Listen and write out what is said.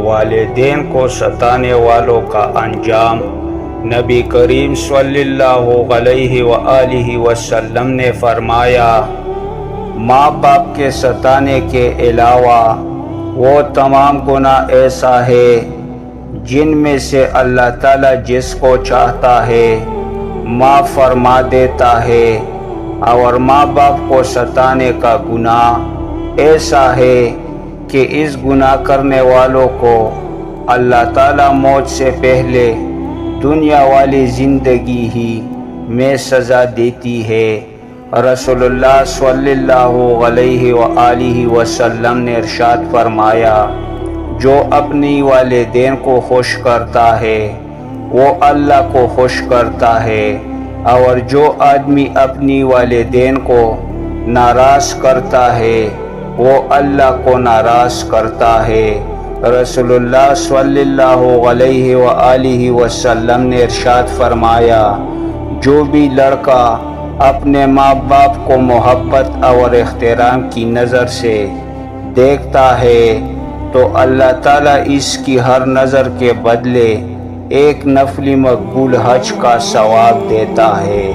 والدین کو ستانے والوں کا انجام۔ نبی کریم صلی اللہ علیہ وآلہ وسلم نے فرمایا، ماں باپ کے ستانے کے علاوہ وہ تمام گناہ ایسا ہے جن میں سے اللہ تعالیٰ جس کو چاہتا ہے معاف فرما دیتا ہے، اور ماں باپ کو ستانے کا گناہ ایسا ہے کہ اس گناہ کرنے والوں کو اللہ تعالیٰ موت سے پہلے دنیا والی زندگی ہی میں سزا دیتی ہے۔ رسول اللہ صلی اللہ علیہ وآلہ وسلم نے ارشاد فرمایا، جو اپنی والدین کو خوش کرتا ہے وہ اللہ کو خوش کرتا ہے، اور جو آدمی اپنی والدین کو ناراض کرتا ہے وہ اللہ کو ناراض کرتا ہے۔ رسول اللہ صلی اللہ علیہ وآلہ وسلم نے ارشاد فرمایا، جو بھی لڑکا اپنے ماں باپ کو محبت اور احترام کی نظر سے دیکھتا ہے تو اللہ تعالیٰ اس کی ہر نظر کے بدلے ایک نفلی مقبول حج کا ثواب دیتا ہے۔